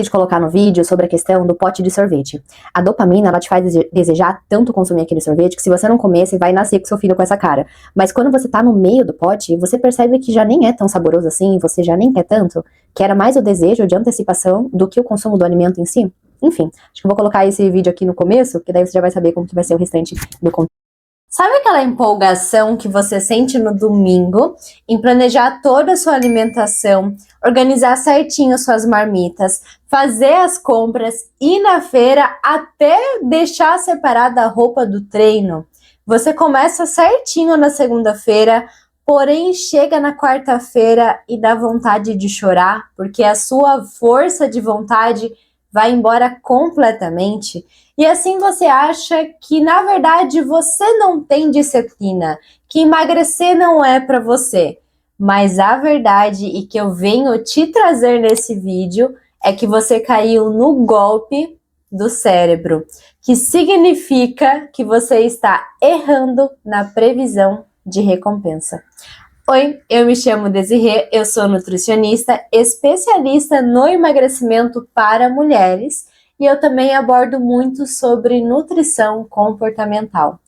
De colocar no vídeo sobre a questão do pote de sorvete. A dopamina, ela te faz desejar tanto consumir aquele sorvete que se você não comer, você vai nascer com seu filho com essa cara. Mas quando você tá no meio do pote, você percebe que já nem é tão saboroso assim, você já nem quer tanto, que era mais o desejo de antecipação do que o consumo do alimento em si. Enfim, acho que eu vou colocar esse vídeo aqui no começo, que daí você já vai saber como que vai ser o restante do conteúdo. Sabe aquela empolgação que você sente no domingo em planejar toda a sua alimentação, organizar certinho suas marmitas, fazer as compras, ir na feira até deixar separada a roupa do treino? Você começa certinho na segunda-feira, porém chega na quarta-feira e dá vontade de chorar, porque a sua força de vontade vai embora completamente. E assim você acha que, na verdade, você não tem disciplina, que emagrecer não é para você. Mas a verdade, e que eu venho te trazer nesse vídeo, é que você caiu no golpe do cérebro, que significa que você está errando na previsão de recompensa. Oi, eu me chamo Desirê, eu sou nutricionista, especialista no emagrecimento para mulheres, e eu também abordo muito sobre nutrição comportamental.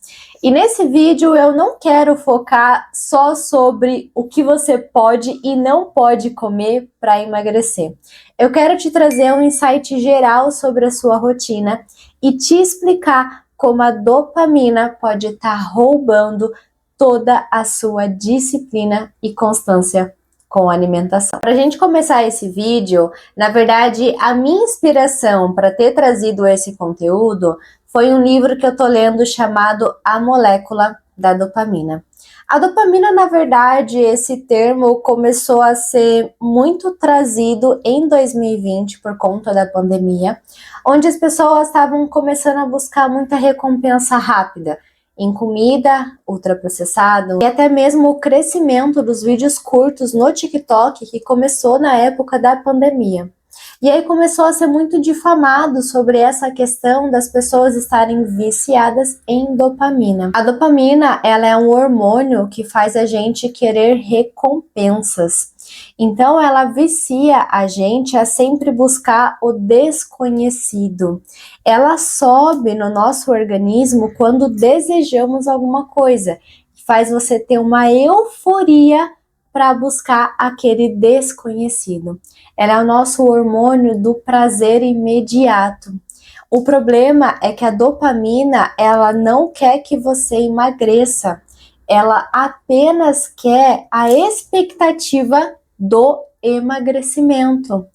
E nesse vídeo eu não quero focar só sobre o que você pode e não pode comer para emagrecer. Eu quero te trazer um insight geral sobre a sua rotina e te explicar como a dopamina pode estar roubando toda a sua disciplina e constância com a alimentação. Para a gente começar esse vídeo, na verdade, a minha inspiração para ter trazido esse conteúdo foi um livro que eu tô lendo chamado A Molécula da Dopamina. A dopamina, na verdade, esse termo começou a ser muito trazido em 2020 por conta da pandemia, onde as pessoas estavam começando a buscar muita recompensa rápida em comida, ultraprocessado, e até mesmo o crescimento dos vídeos curtos no TikTok, que começou na época da pandemia. E aí começou a ser muito difamado sobre essa questão das pessoas estarem viciadas em dopamina. A dopamina, ela é um hormônio que faz a gente querer recompensas. Então ela vicia a gente a sempre buscar o desconhecido. Ela sobe no nosso organismo quando desejamos alguma coisa, que faz você ter uma euforia para buscar aquele desconhecido. Ela é o nosso hormônio do prazer imediato. O problema é que a dopamina, ela não quer que você emagreça. Ela apenas quer a expectativa do emagrecimento.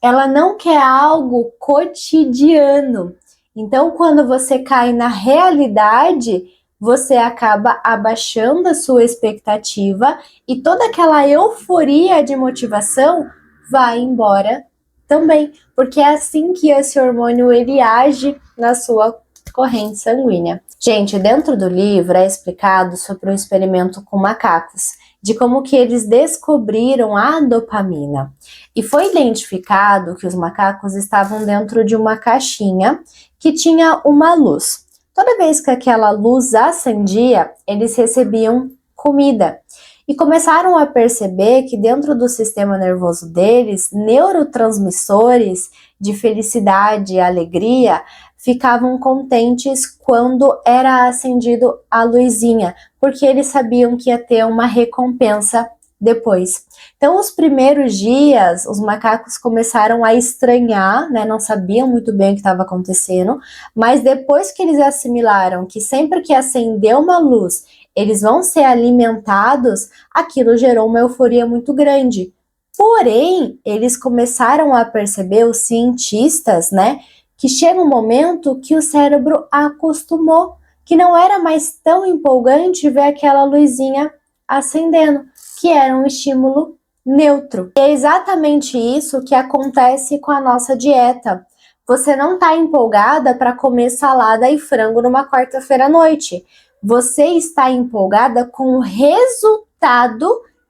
Ela não quer algo cotidiano. Então, quando você cai na realidade, você acaba abaixando a sua expectativa e toda aquela euforia de motivação vai embora também, porque é assim que esse hormônio ele age na sua corrente sanguínea. Gente, dentro do livro é explicado sobre um experimento com macacos, de como que eles descobriram a dopamina. E foi identificado que os macacos estavam dentro de uma caixinha que tinha uma luz. Toda vez que aquela luz acendia, eles recebiam comida. E começaram a perceber que dentro do sistema nervoso deles, neurotransmissores de felicidade e alegria ficavam contentes quando era acendido a luzinha, porque eles sabiam que ia ter uma recompensa depois. Então, os primeiros dias, os macacos começaram a estranhar, né? Não sabiam muito bem o que estava acontecendo, mas depois que eles assimilaram que sempre que acendeu uma luz, eles vão ser alimentados, aquilo gerou uma euforia muito grande. Porém, eles começaram a perceber, os cientistas, né, que chega um momento que o cérebro acostumou, que não era mais tão empolgante ver aquela luzinha acendendo, que era um estímulo neutro. E é exatamente isso que acontece com a nossa dieta. Você não está empolgada para comer salada e frango numa quarta-feira à noite. Você está empolgada com o resultado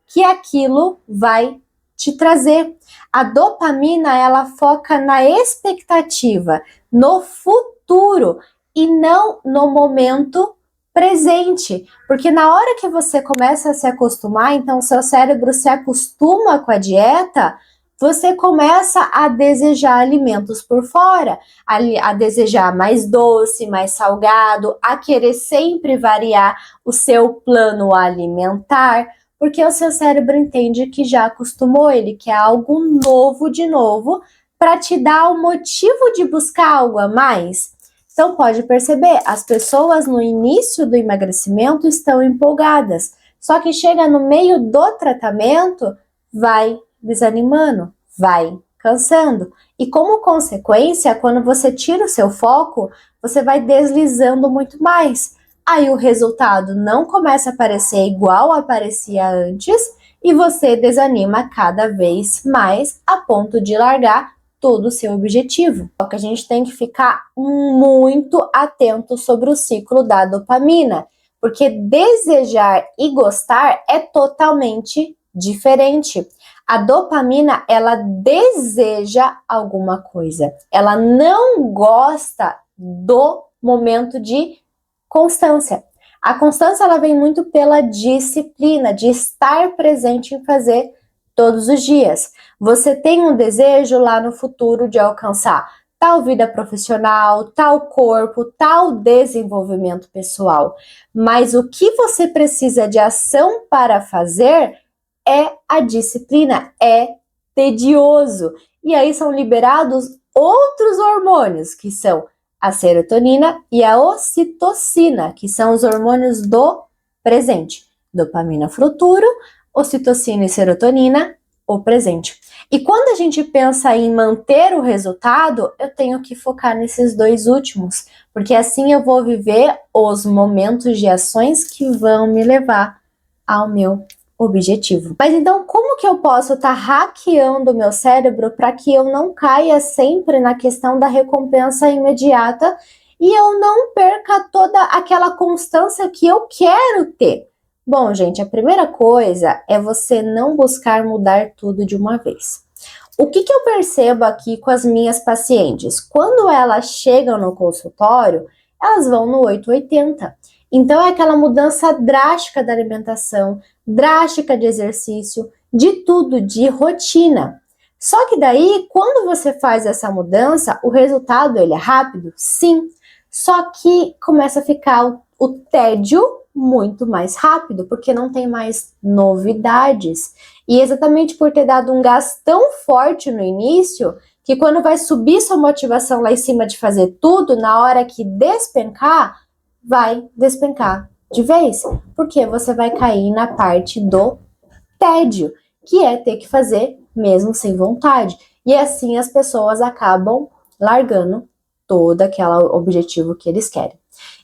que aquilo vai te trazer. A dopamina, ela foca na expectativa, no futuro e não no momento presente, porque na hora que você começa a se acostumar, então seu cérebro se acostuma com a dieta, você começa a desejar alimentos por fora, a desejar mais doce, mais salgado, a querer sempre variar o seu plano alimentar, porque o seu cérebro entende que já acostumou, ele quer algo novo de novo, para te dar o motivo de buscar algo a mais. Então pode perceber, as pessoas no início do emagrecimento estão empolgadas, só que chega no meio do tratamento, vai desanimando, vai cansando. E como consequência, quando você tira o seu foco, você vai deslizando muito mais. Aí o resultado não começa a aparecer igual aparecia antes e você desanima cada vez mais a ponto de largar todo o seu objetivo. Só que a gente tem que ficar muito atento sobre o ciclo da dopamina, porque desejar e gostar é totalmente diferente. A dopamina, ela deseja alguma coisa. Ela não gosta do momento de constância. A constância, ela vem muito pela disciplina, de estar presente em fazer todos os dias. Você tem um desejo lá no futuro de alcançar tal vida profissional, tal corpo, tal desenvolvimento pessoal. Mas o que você precisa de ação para fazer é a disciplina, é tedioso. E aí são liberados outros hormônios, que são a serotonina e a ocitocina, que são os hormônios do presente. Dopamina, futuro, ocitocina e serotonina, o presente. E quando a gente pensa em manter o resultado, eu tenho que focar nesses dois últimos, porque assim eu vou viver os momentos de ações que vão me levar ao meu objetivo. Mas então, como que eu posso estar hackeando o meu cérebro para que eu não caia sempre na questão da recompensa imediata e eu não perca toda aquela constância que eu quero ter? Bom, gente, a primeira coisa é você não buscar mudar tudo de uma vez. O que eu percebo aqui com as minhas pacientes? Quando elas chegam no consultório, elas vão no 880. Então é aquela mudança drástica da alimentação, drástica de exercício, de tudo, de rotina. Só que daí, quando você faz essa mudança, o resultado ele é rápido? Sim. Só que começa a ficar o tédio muito mais rápido, porque não tem mais novidades. E exatamente por ter dado um gás tão forte no início, que quando vai subir sua motivação lá em cima de fazer tudo, na hora que despencar, vai despencar de vez, porque você vai cair na parte do tédio, que é ter que fazer mesmo sem vontade. E assim as pessoas acabam largando todo aquele objetivo que eles querem.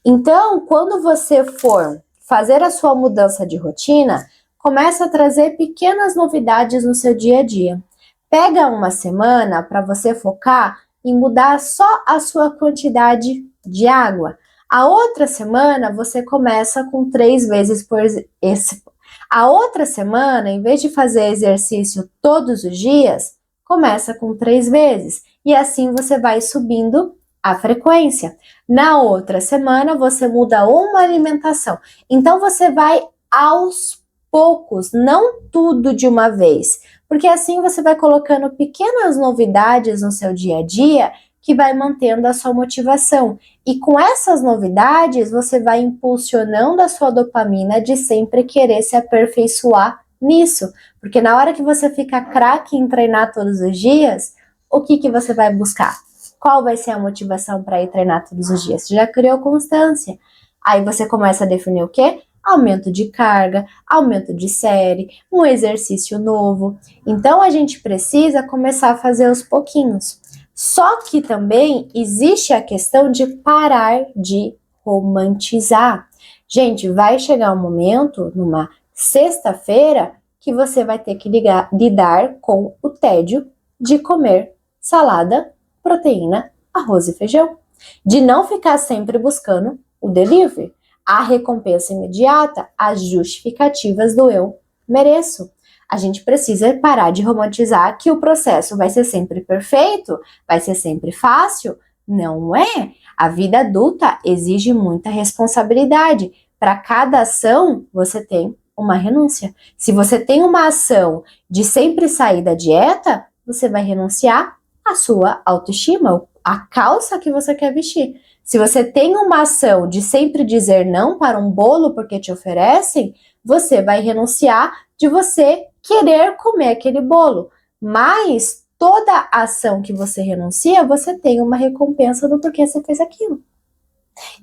Então, quando você for fazer a sua mudança de rotina, começa a trazer pequenas novidades no seu dia a dia. Pega uma semana para você focar em mudar só a sua quantidade de água. A outra semana, você começa com 3 vezes por esse. A outra semana, em vez de fazer exercício todos os dias, começa com 3 vezes. E assim você vai subindo a frequência. Na outra semana, você muda uma alimentação. Então, você vai aos poucos, não tudo de uma vez. Porque assim você vai colocando pequenas novidades no seu dia a dia que vai mantendo a sua motivação. E com essas novidades, você vai impulsionando a sua dopamina de sempre querer se aperfeiçoar nisso. Porque na hora que você fica craque em treinar todos os dias, o que você vai buscar? Qual vai ser a motivação para ir treinar todos os dias? Você já criou constância. Aí você começa a definir o quê? Aumento de carga, aumento de série, um exercício novo. Então a gente precisa começar a fazer aos pouquinhos. Só que também existe a questão de parar de romantizar. Gente, vai chegar um momento, numa sexta-feira, que você vai ter que lidar com o tédio de comer salada, proteína, arroz e feijão. De não ficar sempre buscando o delivery, a recompensa imediata, as justificativas do eu mereço. A gente precisa parar de romantizar que o processo vai ser sempre perfeito, vai ser sempre fácil. Não é. A vida adulta exige muita responsabilidade. Para cada ação, você tem uma renúncia. Se você tem uma ação de sempre sair da dieta, você vai renunciar à sua autoestima, a calça que você quer vestir. Se você tem uma ação de sempre dizer não para um bolo porque te oferecem, você vai renunciar de você querer comer aquele bolo. Mas toda ação que você renuncia, você tem uma recompensa do porquê você fez aquilo.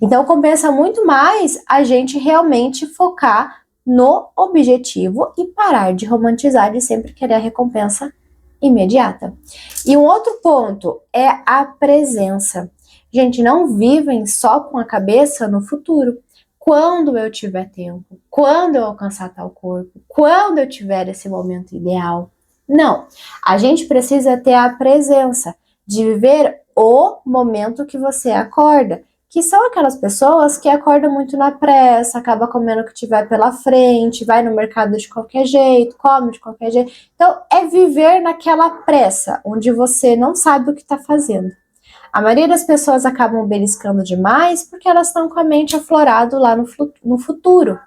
Então compensa muito mais a gente realmente focar no objetivo e parar de romantizar, de sempre querer a recompensa imediata. E um outro ponto é a presença. Gente, não vivem só com a cabeça no futuro. Quando eu tiver tempo, quando eu alcançar tal corpo, quando eu tiver esse momento ideal. Não, a gente precisa ter a presença de viver o momento que você acorda, que são aquelas pessoas que acordam muito na pressa, acaba comendo o que tiver pela frente, vai no mercado de qualquer jeito, come de qualquer jeito. Então, é viver naquela pressa, onde você não sabe o que está fazendo. A maioria das pessoas acabam beliscando demais porque elas estão com a mente aflorada lá no futuro.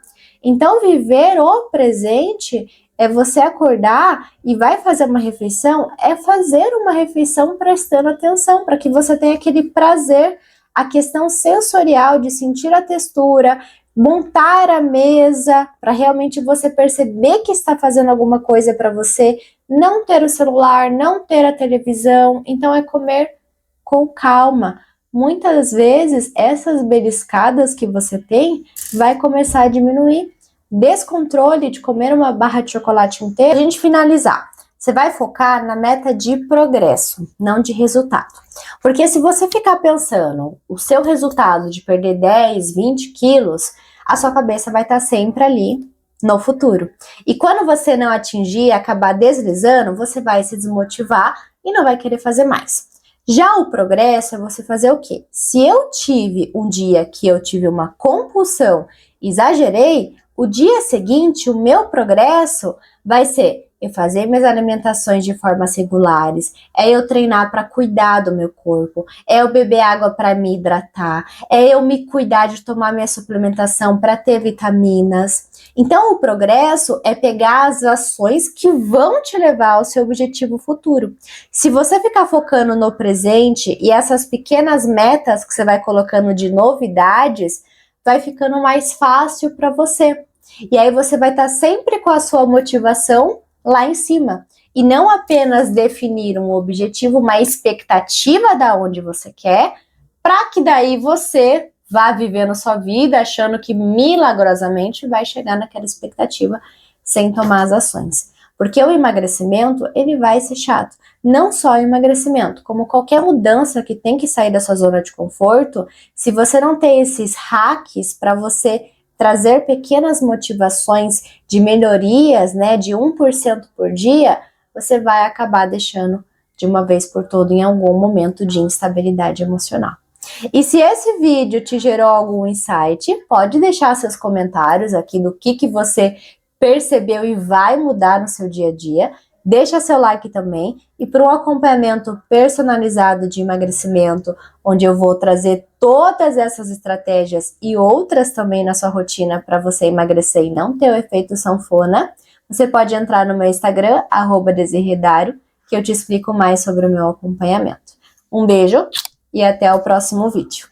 Então, viver o presente é você acordar e vai fazer uma refeição, é fazer uma refeição prestando atenção, para que você tenha aquele prazer, a questão sensorial de sentir a textura, montar a mesa, para realmente você perceber que está fazendo alguma coisa para você, não ter o celular, não ter a televisão. Então é comer com calma. Muitas vezes essas beliscadas que você tem vai começar a diminuir. Descontrole de comer uma barra de chocolate inteira. Pra gente finalizar, você vai focar na meta de progresso, não de resultado. Porque se você ficar pensando o seu resultado de perder 10, 20 quilos, a sua cabeça vai estar sempre ali no futuro. E quando você não atingir e acabar deslizando, você vai se desmotivar e não vai querer fazer mais. Já o progresso é você fazer o quê? Se eu tive um dia que eu tive uma compulsão, exagerei, o dia seguinte, o meu progresso vai ser eu fazer minhas alimentações de formas regulares, é eu treinar para cuidar do meu corpo, é eu beber água para me hidratar, é eu me cuidar de tomar minha suplementação para ter vitaminas. Então, o progresso é pegar as ações que vão te levar ao seu objetivo futuro. Se você ficar focando no presente e essas pequenas metas que você vai colocando de novidades, vai ficando mais fácil para você. E aí você vai estar sempre com a sua motivação lá em cima. E não apenas definir um objetivo, uma expectativa da onde você quer, para que daí você vá vivendo sua vida achando que milagrosamente vai chegar naquela expectativa sem tomar as ações. Porque o emagrecimento, ele vai ser chato. Não só o emagrecimento, como qualquer mudança que tem que sair da sua zona de conforto, se você não tem esses hacks para você trazer pequenas motivações de melhorias, né, de 1% por dia, você vai acabar deixando de uma vez por todas em algum momento de instabilidade emocional. E se esse vídeo te gerou algum insight, pode deixar seus comentários aqui do que você percebeu e vai mudar no seu dia a dia. Deixa seu like também, e para um acompanhamento personalizado de emagrecimento, onde eu vou trazer todas essas estratégias e outras também na sua rotina para você emagrecer e não ter o efeito sanfona, você pode entrar no meu Instagram, @desirredario, que eu te explico mais sobre o meu acompanhamento. Um beijo e até o próximo vídeo.